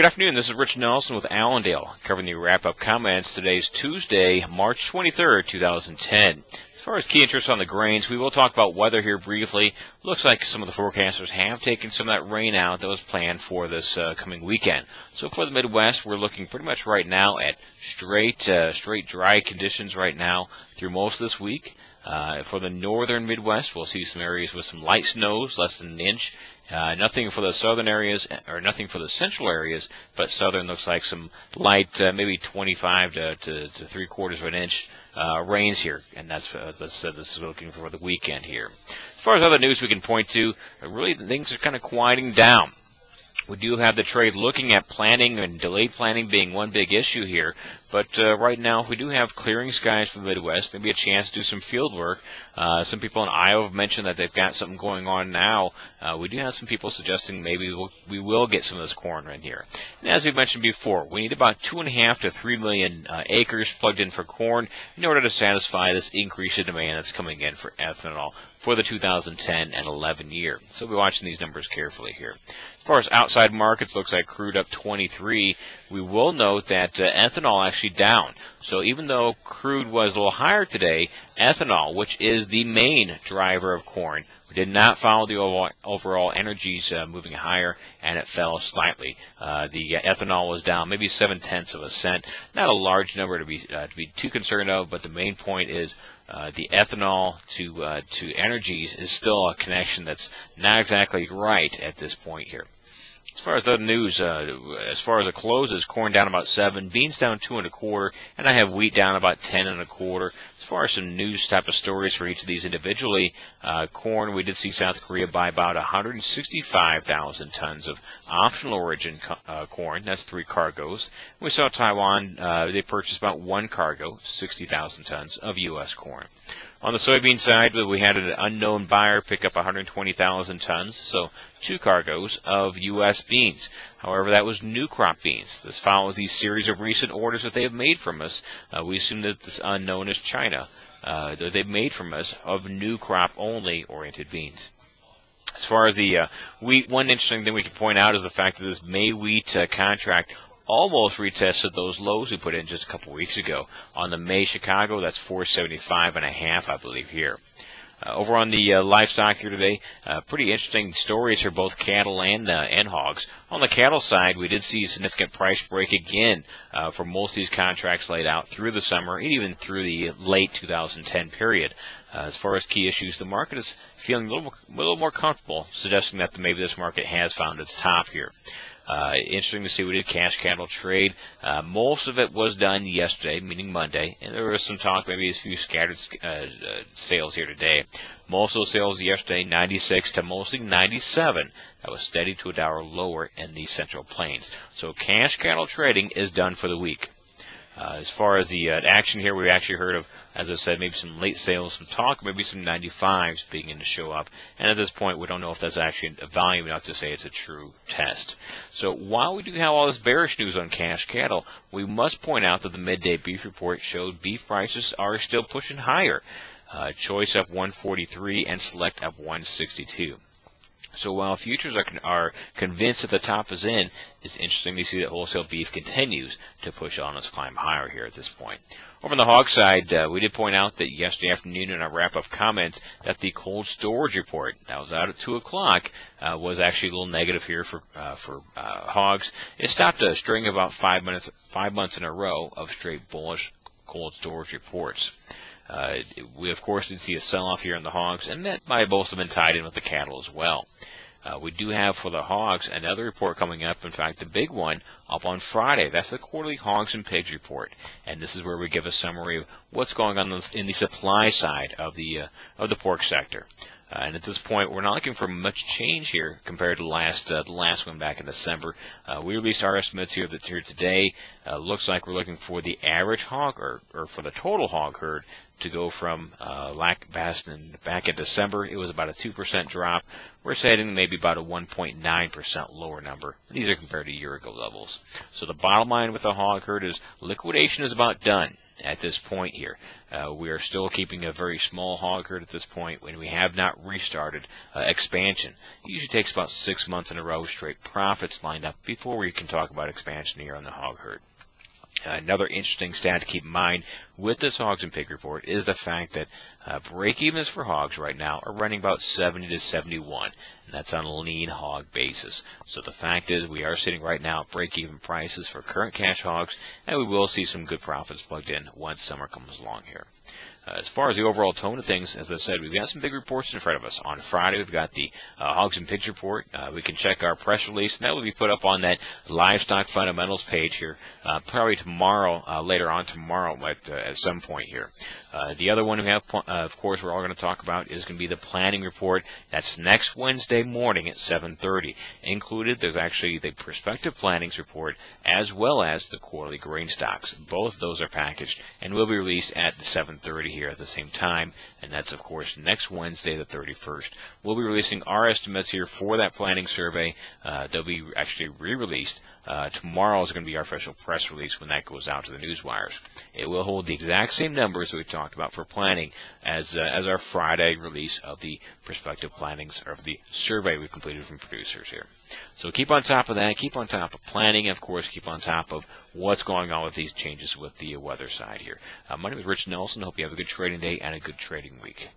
Good afternoon. This is Rich Nelson with Allendale, covering the wrap-up comments. Today's Tuesday, March 23rd, 2010. As far as key interest on the grains, we will talk about weather here briefly. Looks like some of the forecasters have taken some of that rain out that was planned for this coming weekend. So for the Midwest, we're looking pretty much right now at straight dry conditions right now through most of this week. For the northern Midwest, we'll see some areas with some light snows, less than an inch. Nothing for the southern areas, or nothing for the central areas, but southern looks like some light, maybe 25 to 3/4 of an inch rains here. And that's, as I said, this is looking for the weekend here. As far as other news we can point to, really things are kind of quieting down. We do have the trade looking at planning and delayed planning being one big issue here. But right now, we do have clearing skies for the Midwest, maybe a chance to do some field work. Some people in Iowa have mentioned that they've got something going on now. We do have some people suggesting maybe we will get some of this corn in here. And as we mentioned before, we need about 2.5 to 3 million acres plugged in for corn in order to satisfy this increase in demand that's coming in for ethanol for the 2010 and 11 year. So we'll be watching these numbers carefully here. As far as outside markets, looks like crude up 23. We will note that ethanol actually down. So even though crude was a little higher today, ethanol, which is the main driver of corn, did not follow the overall energies moving higher, and it fell slightly. The ethanol was down maybe 0.7 cents. Not a large number to be too concerned of, but the main point is the ethanol to energies is still a connection that's not exactly right at this point here. As far as other news, as far as the closes, corn down about 7, beans down 2 1/4, and I have wheat down about 10 1/4. As far as some news type of stories for each of these individually, corn, we did see South Korea buy about 165,000 tons of optional origin corn. That's 3 cargoes. We saw Taiwan, they purchased about 1 cargo, 60,000 tons of U.S. corn. On the soybean side, we had an unknown buyer pick up 120,000 tons, so 2 cargoes of U.S. beans. However, that was new crop beans. This follows the series of recent orders that they have made from us. We assume that this unknown is China, that they've made from us of new crop only oriented beans. As far as the wheat, one interesting thing we can point out is the fact that this May wheat contract almost retested those lows we put in just a couple weeks ago. On the May Chicago, that's 475.5, I believe, here. Over on the livestock here today, pretty interesting stories for both cattle and hogs. On the cattle side, we did see a significant price break again for most of these contracts laid out through the summer and even through the late 2010 period. As far as key issues, the market is feeling a little more comfortable, suggesting that maybe this market has found its top here. Interesting to see we did cash cattle trade. Most of it was done yesterday, meaning Monday, and there was some talk, maybe a few scattered sales here today. Most of those sales yesterday, 96 to mostly 97. That was steady to $1 lower in the Central Plains. So cash cattle trading is done for the week. As far as the action here, we actually heard of, as I said, maybe some late sales, some talk, maybe some 95s beginning to show up. And at this point, we don't know if that's actually a volume enough to say it's a true test. So while we do have all this bearish news on cash cattle, we must point out that the midday beef report showed beef prices are still pushing higher. Choice up 143 and select up 162. So while futures are convinced that the top is in, it's interesting to see that wholesale beef continues to push on its climb higher here at this point. Over on the hog side, we did point out that yesterday afternoon in our wrap-up comments that the cold storage report that was out at 2 o'clock was actually a little negative here for hogs. It stopped a string of about 5 months in a row of straight bullish cold storage reports. We, of course, did see a sell-off here in the hogs, and that might have also been tied in with the cattle as well. We do have for the hogs another report coming up, in fact, the big one, up on Friday. That's the quarterly hogs and pigs report, and this is where we give a summary of what's going on in the supply side of the pork sector. And at this point, we're not looking for much change here compared to the last one back in December. We released our estimates here today. Looks like we're looking for the average hog, or for the total hog herd, to go from back in December, it was about a 2% drop. We're setting maybe about a 1.9% lower number. These are compared to year-ago levels. So the bottom line with the hog herd is liquidation is about done at this point here. We are still keeping a very small hog herd at this point when we have not restarted expansion. It usually takes about 6 months in a row straight profits lined up before we can talk about expansion here on the hog herd. Another interesting stat to keep in mind with this hogs and pig report is the fact that break-evens for hogs right now are running about 70 to 71, and that's on a lean hog basis. So the fact is we are sitting right now at break-even prices for current cash hogs, and we will see some good profits plugged in once summer comes along here. As far as the overall tone of things, as I said, we've got some big reports in front of us. On Friday, we've got the Hogs and Pigs report. We can check our press release, and that will be put up on that livestock fundamentals page here, probably tomorrow, later on tomorrow at some point here. The other one we have, of course, we're all going to talk about is going to be the planning report. That's next Wednesday morning at 7:30. Included, there's actually the prospective plannings report as well as the quarterly grain stocks. Both of those are packaged and will be released at 7:30 here at the same time, and that's, of course, next Wednesday, the 31st. We'll be releasing our estimates here for that planning survey. They'll be actually re-released. Tomorrow is going to be our official press release when that goes out to the news wires. It will hold the exact same numbers that we talked about for planning as our Friday release of the prospective plannings, or of the survey we completed from producers here. So keep on top of that, keep on top of planning, and of course keep on top of what's going on with these changes with the weather side here. My name is Rich Nelson. Hope you have a good trading day and a good trading week.